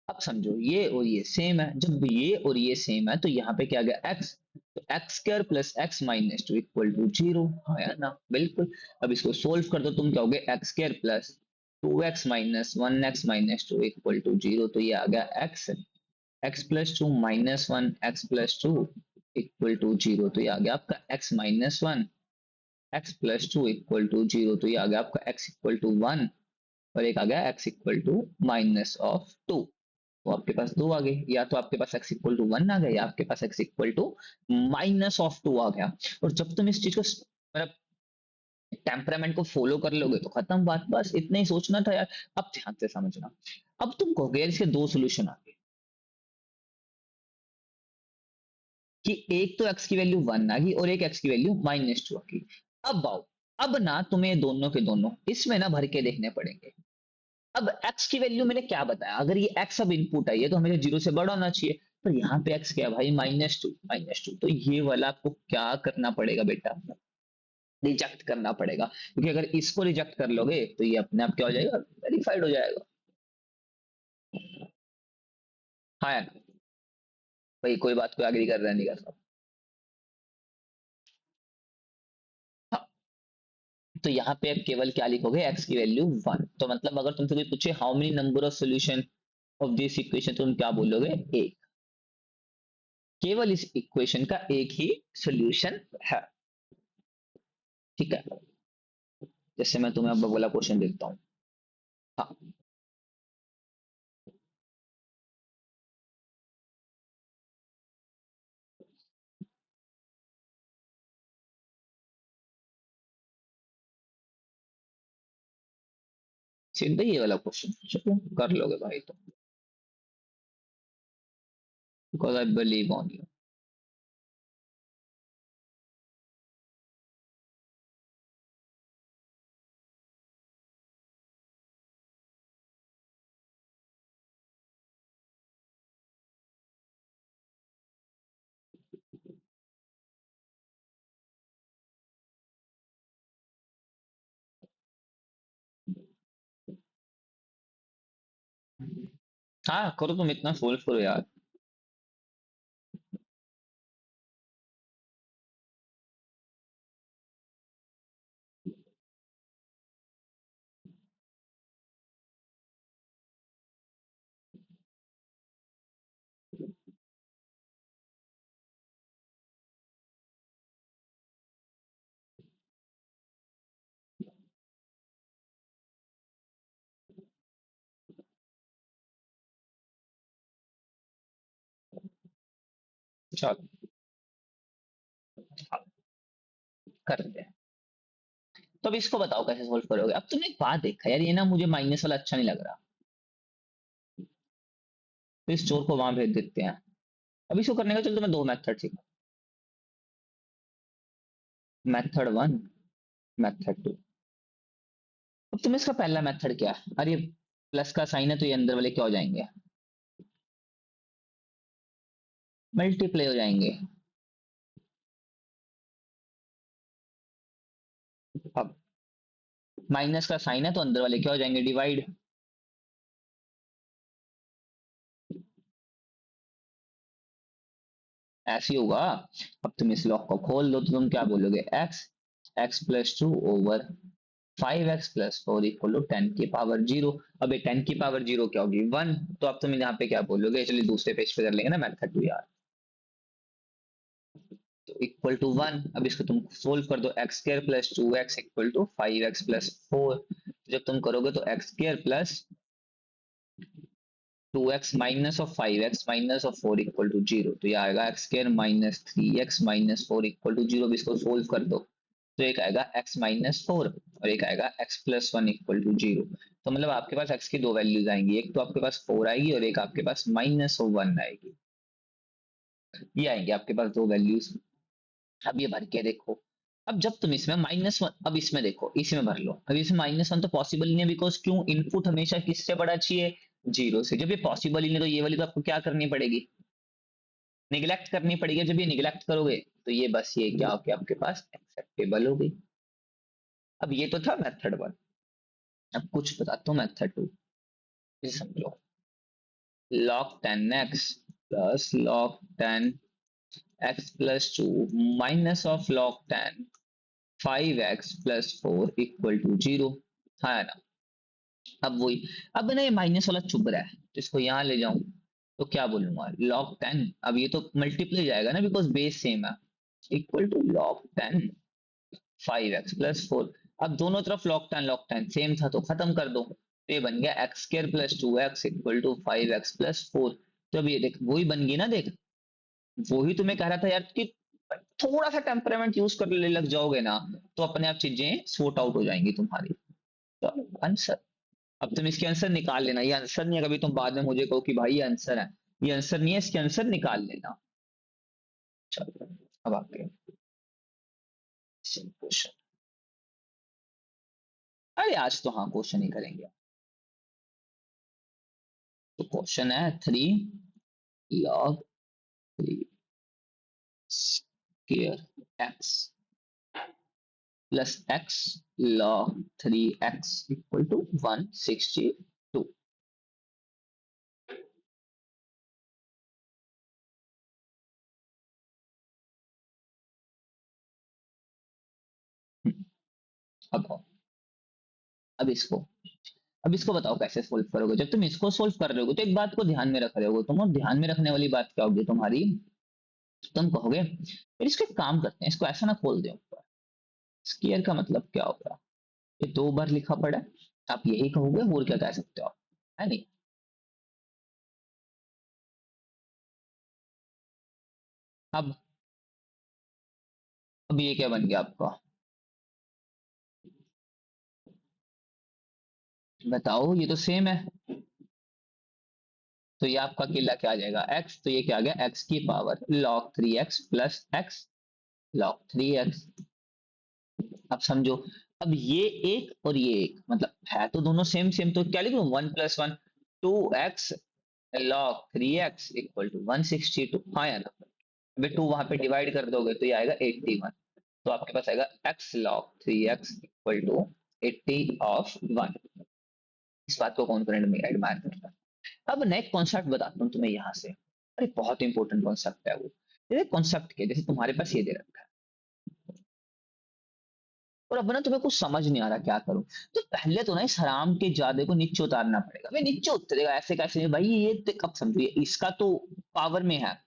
अब समझो ये और ये सेम है, जब ये और ये सेम है तो यहाँ पे क्या आ गया x, तो x square plus x - 2 equal to 0, हाँ या ना, बिल्कुल। अब इसको सोल्व कर दो, तुम क्या होगे, x square plus 2x minus 1x-2 equal to 0, तो ये आ गया x, x+2 -1 x+2 equal to 0, तो ये आ गया आपका x-1 x+2 इक्वल टू 0, तो ये आ गया आपका x इक्वल टू 1, और एक आ गया x इक्वल टू -2। तो आपके पास दो आ गए, या तो आपके पास x इक्वल टू 1 आ गया, या आपके पास x इक्वल टू -2 आ गया। और जब तुम इस चीज को मतलब टेम्परामेंट को फॉलो कर लोगे तो खत्म बात, बस इतना ही सोचना था यार। अब ध्यान से समझना, अब तुम कहोगे यार इसके दो सोल्यूशन आ गए, कि एक तो x की वैल्यू 1 आ गई और एक x की वैल्यू -2 आ गई। अब आओ, अब ना तुम्हें दोनों के दोनों इसमें ना भर के देखने पड़ेंगे। अब x की वैल्यू मैंने क्या बताया, अगर ये x अब इनपुट आई है तो हमें 0 से बड़ा होना चाहिए, पर यहाँ पे x क्या है भाई, -2, तो ये वाला आपको क्या करना पड़ेगा बेटा, रिजेक्ट करना पड़ेगा, क्योंकि अगर इसको रिजेक्ट कर लोगे तो ये अपने आप क्या हो जाएगा, वेरीफाइड हो जाएगा। हाँ या ना? भाई कोई बात को एग्री कर रहा है, नहीं कर रहा? हाँ, तो यहाँ पे आप केवल क्या लिखोगे, x की वैल्यू 1, तो मतलब अगर तुमसे कोई पूछे how many number of solution of this equation, तो तुम क्या बोलोगे, एक। केवल इस इक्वेशन का एक ही सॉल्यूशन है, ठीक है। जैसे मैं तुम्हें अब वाला क्वेश्चन देखता हूँ। हाँ, सीधा ये वाला क्वेश्चन, चलो कर लोगे भाई तो, because I believe on you. हाँ करो, तुम इतना सोल्व करो यार। चलो, हाँ, करते हैं। तो अब इसको बताओ कैसे सोल्व करोगे। अब तुमने एक बात देखा यार, ये ना मुझे माइनस वाला अच्छा नहीं लग रहा, तो इस चोर को वहां भेज देते हैं। अब इसको करने का चलो तुम्हें दो मेथड सीखा, मेथड 1, मेथड 2। अब तुम्हें इसका पहला मेथड क्या है, अरे प्लस का साइन है तो ये अंदर वाले क्या हो जाएंगे, मल्टीप्लाई हो जाएंगे। अब माइनस का साइन है तो अंदर वाले क्या हो जाएंगे, डिवाइड। ऐसे ही होगा। अब तुम इस लॉक को खोल दो तो तुम क्या बोलोगे, x, x+2 over 5x+4 equal to 10 की पावर 0। अब ये 10 की पावर 0 क्या होगी, 1। तो अब तुम यहाँ पे क्या बोलोगे, चलिए दूसरे पेज पे कर लेंगे ना मेथड 2 यार। तो इक्वल टू 1, अब इसको तुम सोल्व कर दो, x² + 2x equal to 5x+4। जब तुम करोगे तो x² + 2x minus of 5x minus of 4 equal to 0, तो ये आएगा x² - 3x - 4 इक्वल टू 0। अब इसको सोल्व कर दो, तो एक आएगा x-4 और एक आएगा x+1 इक्वल टू 0। तो मतलब आपके पास x की दो वैल्यूज आएंगी, एक तो आपके पास 4 आएगी और एक आपके पास -1 आएगी। ये आएंगे आपके पास दो वैल्यूज। अब ये भर के देखो। अब जब तुम इसमें -1, अब इसमें देखो, इसमें भर लो। अब इसमें -1 तो पॉसिबल ही नहीं है, बिकॉज क्यों, इनपुट हमेशा किससे बड़ा चाहिए, 0 से। जब ये पॉसिबल ही नहीं तो ये वाली तो आपको क्या करनी पड़ेगी, निगलेक्ट करनी पड़ेगी। जब ये निगलेक्ट करोगे तो ये बस ये क्या होगी आपके पास, एक्सेप्टेबल हो गई। अब ये तो था मेथड 1। अब कुछ बताता हूँ मेथड 2, इसे समझो। log 10x plus log 10x+2 minus of log 10 5x+4 equal to 0। हाँ है ना। अब वही, अब ना ये माइनस वाला चुभ रहा है तो इसको यहाँ ले जाऊं तो क्या बोलूंगा, log 10। अब ये तो मल्टीप्लाई जाएगा ना बिकॉज बेस सेम है, इक्वल टू log 10 5x+4। अब दोनों तरफ log 10 सेम था तो खत्म कर दो, तो ये बन गया x² + 2x equal to 5x+4। तो अब ये देख वही बन गई ना, देख वही तुम्हें कह रहा था यार कि थोड़ा सा टेम्परामेंट यूज कर ले लग जाओगे ना तो अपने आप चीजें सॉर्ट आउट हो जाएंगी तुम्हारी। तो आंसर, अब तुम इसके आंसर निकाल लेना, ये आंसर नहीं है कभी तुम बाद में मुझे कहो कि भाई ये आंसर है, ये आंसर नहीं है, इसके आंसर निकाल लेना। चलो अब आपके क्वेश्चन, अरे आज तो हाँ क्वेश्चन ही करेंगे। तो क्वेश्चन है 3 log 3 square x plus x log 3x equal to 162। अब आओ, अब इसको अब इसको बताओ कैसे सोल्व करोगे। जब तुम इसको सोल्व कर रहे हो तो एक बात को ध्यान में रख रहे हो तुम, और ध्यान में रखने वाली बात क्या होगी तुम्हारी, तुम कहोगे फिर इसको एक काम करते हैं, इसको ऐसा ना खोल दे ऊपर, स्क्वायर का मतलब क्या होगा, ये 2 बार लिखा पड़ा है, आप यही कहोगे और क्या कह सकते हो आप, है नहीं। अब अब ये क्या बन गया आपका, बताओ, ये तो सेम है। तो ये आपका अकेला क्या आ जाएगा x, तो ये क्या आ गया x³ plus x log 3x। अब समझो, अब ये एक और ये एक मतलब है तो दोनों सेम सेम, तो क्या लिखूं 1 + 1 2x log 3x equal to 162। हाँ या ना, अबे 2 वहां पे डिवाइड कर दोगे तो ये आएगा 81। तो आपके पास आएगा x log 3x equal to 80/1। इस बात को कॉन्फिडेंट में एडमायर करता है। अब नेक्स्ट कॉन्सेप्ट बताता हूँ तुम्हें यहाँ से, अरे बहुत इंपॉर्टेंट कॉन्सेप्ट है वो। ये कॉन्सेप्ट के जैसे तुम्हारे पास ये दे रखा है और अब ना तुम्हें कुछ समझ नहीं आ रहा क्या करूं, तो पहले तो ना इस हराम के जादे को नीचे उतारना पड़ेगा। भाई नीचे उतरेगा ऐसे कैसे नहीं भाई, ये तो कब समझिए इसका तो पावर में है।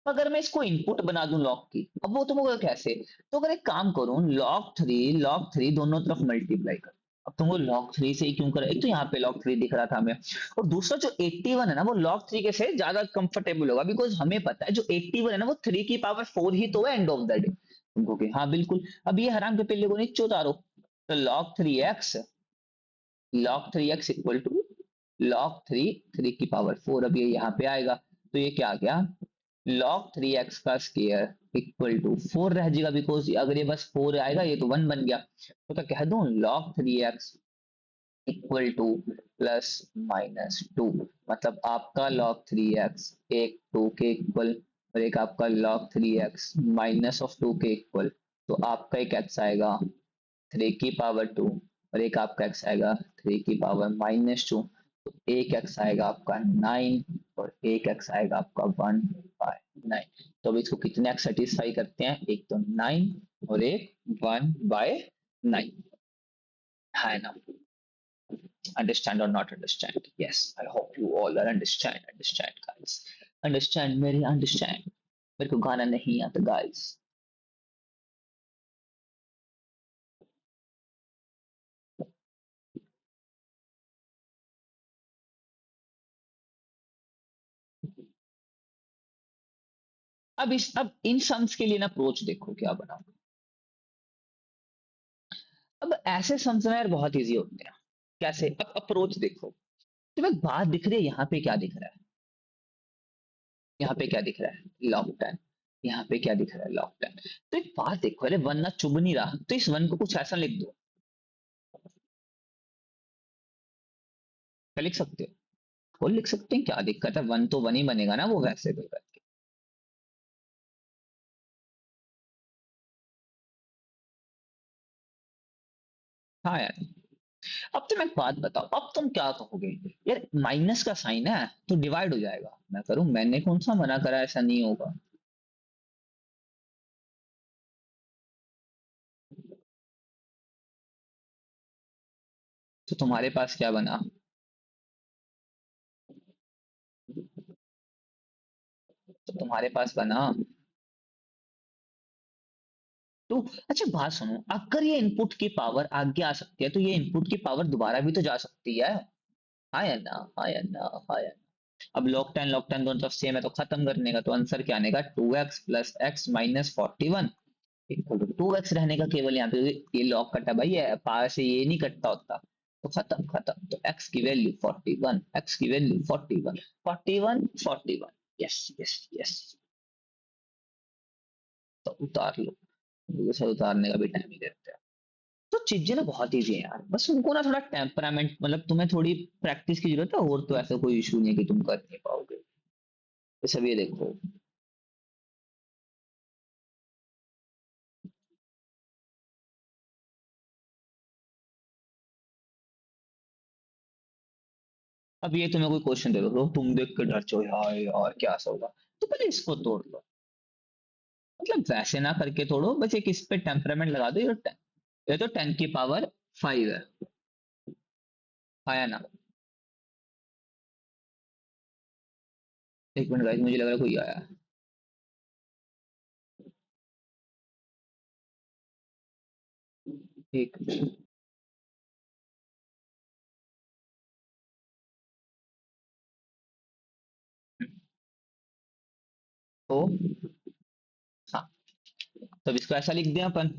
अगर मैं इसको इनपुट बना दूं लॉग की, अब वो तुम होगा कैसे, तो अगर एक काम करूं log 3 दोनों तरफ मल्टीप्लाई कर। अब तुमको log 3 से ही क्यों करा, एक तो यहाँ पे log 3 दिख रहा था हमें, और दूसरा जो 81 है ना वो log 3 के से ज्यादा कंफर्टेबल होगा बिकॉज हमें पता है जो 81 है ना वो 3 की पावर 4 ही तो है एंड ऑफ द डे। तुमको कि हाँ बिल्कुल, अब ये हराम के पहले को नीचे उतारो, तो log 3x equal to log 3 अब ये यहाँ पे आएगा, तो ये क्या आ गया log 3x का स्क्वायर इक्वल टू 4 रह जाएगा बिकॉज अगर ये बस 4 आएगा ये तो 1 बन गया, तो क्या कह दूं log 3x इक्वल टू +-2। मतलब आपका log 3x एक 2 के इक्वल और एक आपका log 3x -(2) के इक्वल, तो आपका एक x आएगा 3 की पावर 2 और एक आपका x आएगा 3 की पावर -2। तो एक x आएगा आपका 9 और एक x आएगा आपका 1/9। तो अब इसको कितने x सेटिस्फाई करते हैं, एक तो 9 और एक 1/9, है ना। अंडरस्टैंड और not understand, yes I hope you all are understand guys, understand मेरे को गाना नहीं आता गाइस। अब इन सम्स के लिए ना अप्रोच देखो क्या बनाओ। अब ऐसे सम्स ना यार बहुत इजी होते हैं, कैसे, अब अप्रोच देखो, तुम्हें बात दिख रही है, यहाँ पे क्या दिख रहा है, यहाँ पे क्या दिख रहा है log 10, यहाँ पे क्या दिख रहा है log 10। तो एक बात देखो, अरे वन ना चुभ नहीं रहा तो इस वन को कुछ ऐसा लिख दो, क्या लिख सकते हो, वो लिख सकते हैं, क्या दिक्कत है, वन तो वन ही बनेगा ना वो वैसे भी करके। हाँ यार, अब तुम एक बात बताओ, अब तुम क्या कहोगे, यार माइनस का साइन है तो डिवाइड हो जाएगा, मैं करूं, मैंने कौन सा मना करा, ऐसा नहीं होगा। तो तुम्हारे पास क्या बना? तो तुम्हारे पास बना टू। अच्छा बात सुनो, अगर ये इनपुट की पावर आगे आ सकती है तो ये इनपुट की पावर दोबारा भी तो जा सकती है। हाँ या ना, हाँ या ना, हाँ या ना। अब log 10 दोनों तरफ सेम है तो खत्म करने का तो आंसर क्या आनेगा? 2x plus x minus 41 equal to 2x रहने का केवल यहाँ पे ये लॉग कटा भाई, है पावर से ये नहीं कटता होता। तो खत्म खत्म, तो x की वैल्यू 41, x की वैल्यू 41, 41 41। Yes yes yes. तो उतार लो, ये सब उतारने का भी टाइम ही देते हैं। तो चीजें ना बहुत ईजी है यार, बस उनको ना थोड़ा टेम्परामेंट, मतलब तुम्हें थोड़ी प्रैक्टिस की जरूरत है, और तो ऐसा कोई इशू नहीं है कि तुम कर नहीं पाओगे। तो सब ये देखो, अब ये तुम्हें कोई क्वेश्चन दे दो तो तुम देख के डर जाओ यार यार क्या ऐसा होगा, तो पहले इसको तोड़ लो। मतलब वैसे ना करके तोड़ो, बस एक इस पे टेम्परामेंट लगा दो, ये तो 10 की पावर 5 है। आया ना? एक मिनट गाइस, मुझे लग रहा है कोई आया है। एक मिनट। तो हाँ, तो अब इसको ऐसा लिख दिया अपन।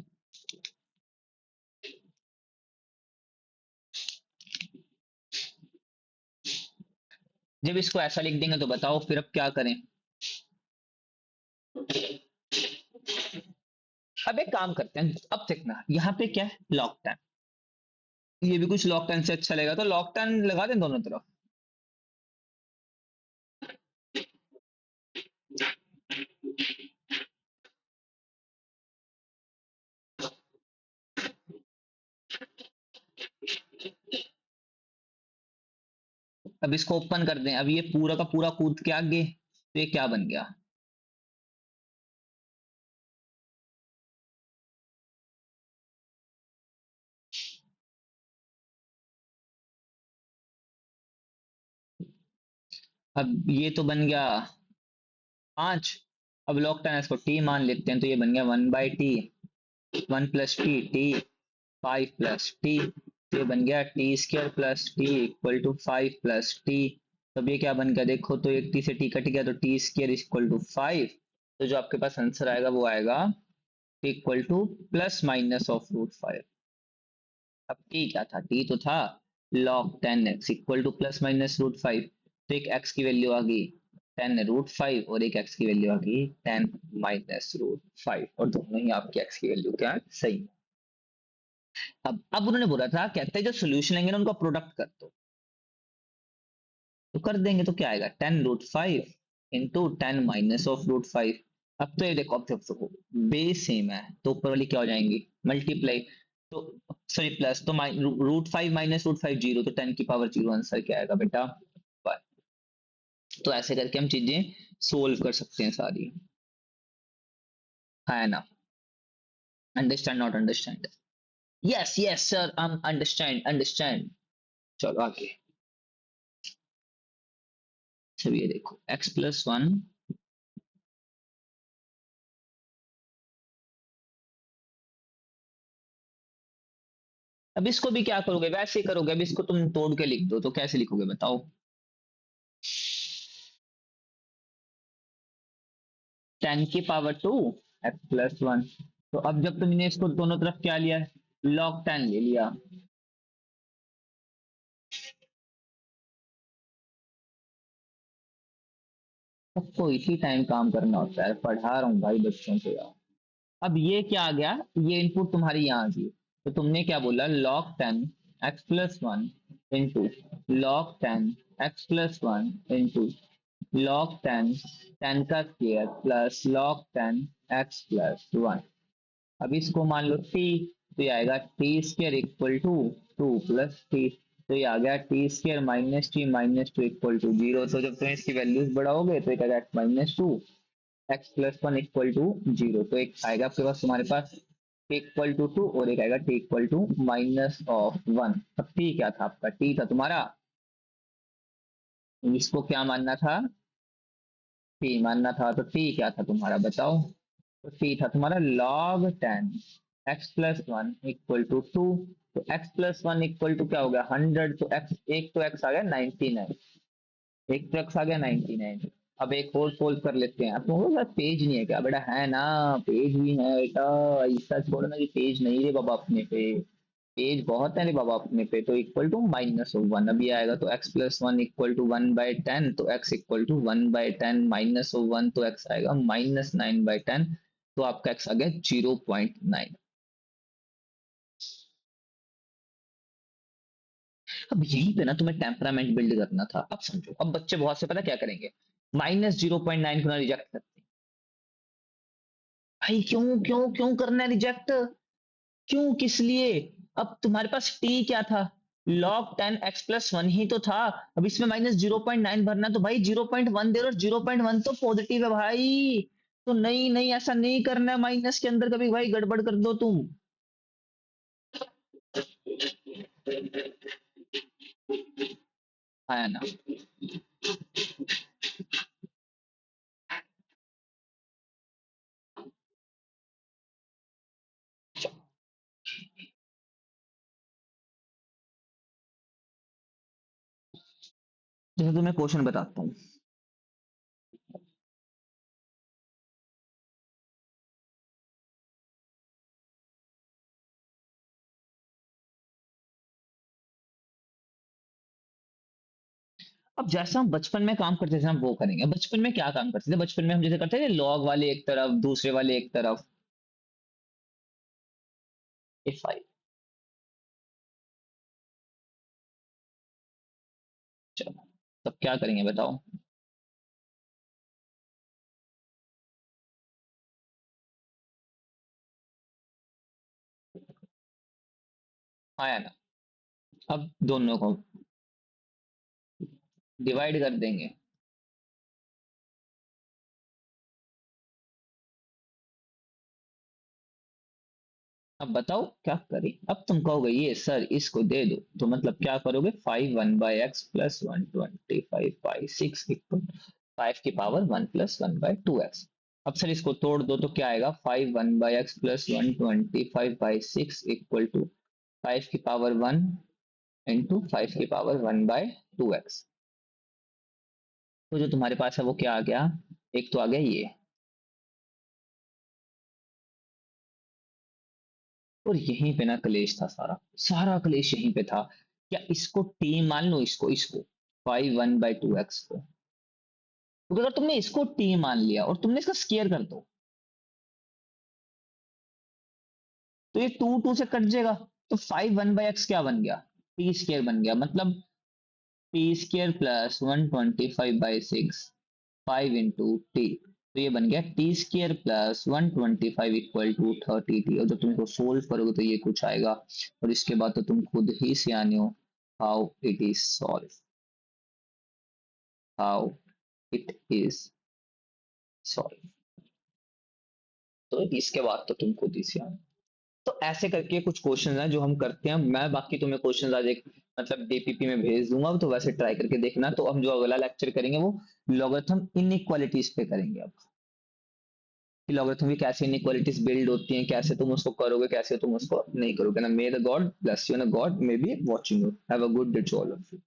जब इसको ऐसा लिख देंगे तो बताओ फिर अब क्या करें? अब एक काम करते हैं, अब देखना यहाँ पे क्या है, लॉग 10। ये भी कुछ लॉग 10 से अच्छा लगेगा तो लॉग 10 लगा दें दोनों तरफ। अब इसको ओपन कर दें, अब ये पूरा का पूरा कूद के आगे, तो ये क्या बन गया? अब ये तो बन गया 5। अब log 10 इसको t मान लेते हैं तो ये बन गया 1/t, 1 + t, 5 + t। तो ये बन गया t² + t = 5 + t। तो अब ये क्या बन गया देखो, तो एक t से t कट गया तो t² = 5। तो जो आपके पास आंसर आएगा वो आएगा t = ±√5। अब t क्या था? t तो था log 10x =±√5। तो एक x की वैल्यू आ गई 10√5 और एक x की वैल्यू आ गई 10 - √5, और दोनों ही आपकी x की वैल्यू क्या है? सही। अब उन्होंने बोला था, कहते हैं जो सोल्यूशन लेंगे ना उनका प्रोडक्ट कर दो। तो कर देंगे तो क्या आएगा? 10√5 इंटू 10 - अब तो ये देखो, अब देखो बेस सेम है तो ऊपर वाली क्या हो जाएंगी? मल्टीप्लाई। तो सॉरी प्लस, तो √5 - √5 जीरो, तो 10 की पावर 0 आंसर क्या आएगा बेटा? 1। तो ऐसे करके हम चीजें सोल्व कर सकते हैं सारी। है ना? Understand not understand? Yes yes sir, हम अंडरस्टैंड अंडरस्टैंड। चलो आगे। चलिए ये देखो x + 1। अब इसको भी क्या करोगे? वैसे ही करोगे, अब इसको तुम तोड़ के लिख दो तो कैसे लिखोगे बताओ? 10 की पावर 2 x + 1। तो अब जब तुमने इसको दोनों तरफ क्या लिया, log 10 ले लिया। सबको इसी टाइम काम करना होता है, पढ़ा रहा हूँ भाई बच्चों को यार। अब ये क्या आ गया? ये इनपुट तुम्हारी यहाँ आ गई। तो तुमने क्या बोला? log 10 x + 1 into log 10 x + 1 into log 10 10 का स्क्वायर प्लस log 10 x + 1। अब इसको मान लो t, तो ये आएगा t² = 2 + t। तो ये आ गया t² - t - 2 = 0। तो जब तुम इसकी वैल्यूज बढ़ाओगे तो एक आएगा -2, x + 1 = 0। तो एक आएगा आपके पास, तुम्हारे पास टी इक्वल टू 2 और एक आएगा टी इक्वल टू -1। अब टी क्या था आपका, टी था तुम्हारा, इसको क्या मानना था, टी मानना था, तो टी क्या था तुम्हारा बताओ। तो टी था तुम्हारा log 10 x+1 इक्वल टू 2। तो x+1 इक्वल टू क्या हो गया 100, तो x एक तो x आ गया 99, एक तो x आ गया 99। अब एक और सोल्व कर लेते हैं। आप लोगों के पास पेज नहीं है क्या बेटा, है ना, पेज भी है बेटा, ऐसा छोड़ो ना कि पेज नहीं रे बाबा अपने पे, पेज बहुत है रे बाबा अपने पे। तो इक्वल टू -1 अभी आएगा, तो x+1 इक्वल टू 1/10, तो x इक्वल टू 1/10 -1, तो x आएगा -9/10, तो आपका x आ गया 0.9। अब यहीं पे ना तुम्हें टेम्परामेंट बिल्ड करना था। अब समझो, अब बच्चे बहुत से पता क्या करेंगे, -0.9 को ना रिजेक्ट करते हैं। भाई क्यों क्यों क्यों करना है रिजेक्ट, क्यों किस लिए। अब तुम्हारे पास t क्या था, log 10 x+1 ही तो था। अब इसमें -0.9 भरना, तो भाई 0.1 दे रहा, 0.1 तो पॉजिटिव है भाई। तो नहीं नहीं ऐसा नहीं करना है, माइनस के अंदर कभी भाई गड़बड़ कर दो तुम। है ना। जैसे तुम्हें क्वेश्चन बताता हूँ। अब जैसा हम बचपन में काम करते थे हम वो करेंगे। बचपन में क्या काम करते थे, बचपन में हम जैसे करते थे लॉग वाले एक तरफ, दूसरे वाले एक तरफ। इफ आई, चलो तब क्या करेंगे बताओ। आया ना। अब दोनों को डिवाइड कर देंगे। अब बताओ क्या करें। अब तुम कहोगे ये सर इसको दे दो, तो मतलब क्या करोगे, 5 1/x+125/6 इक्वल 5 की पावर 1 + 1/2x। अब सर इसको तोड़ दो तो क्या आएगा, 5 1/x+125/6 इक्वल टू 5 की पावर 1 इंटू 5 की पावर 1/2x। तो जो तुम्हारे पास है वो क्या आ गया, एक तो आ गया ये, और यहीं पे ना कलेश था, सारा सारा कलेश यहीं पे था। क्या इसको टी मान लो, इसको इसको 5 1/2x को, क्योंकि अगर तुमने इसको टी मान लिया और तुमने इसका स्केयर कर दो, तो ये 2 2 से कट जाएगा। तो 5 1/x क्या बन गया, टी स्केयर बन गया। मतलब टी स्केयर प्लस 125/6 5 × टी, तो ये बन गया T square plus 125 equal to 30t। और जब तुम इसको सोल्व करोगे तो ये कुछ आएगा, और इसके बाद तो तुम खुद ही सियाने हो, how it is solve, how it is solve. तो इसके बाद तो तुम खुद ही सियाने। तो ऐसे करके कुछ क्वेश्चन हैं जो हम करते हैं। मैं बाकी तुम्हें क्वेश्चन आज एक मतलब डीपीपी में भेज दूंगा, तो वैसे ट्राई करके देखना। तो हम जो अगला लेक्चर करेंगे वो लॉगरिथम इनइक्वालिटीज पे करेंगे। अब कि लॉगरिथम की कैसे इनइक्वालिटीज बिल्ड होती हैं, कैसे तुम उसको करोगे, कैसे तुम उसको नहीं करोगे ना। May the God bless you, ना God may be watching you. Have a good day to all of you.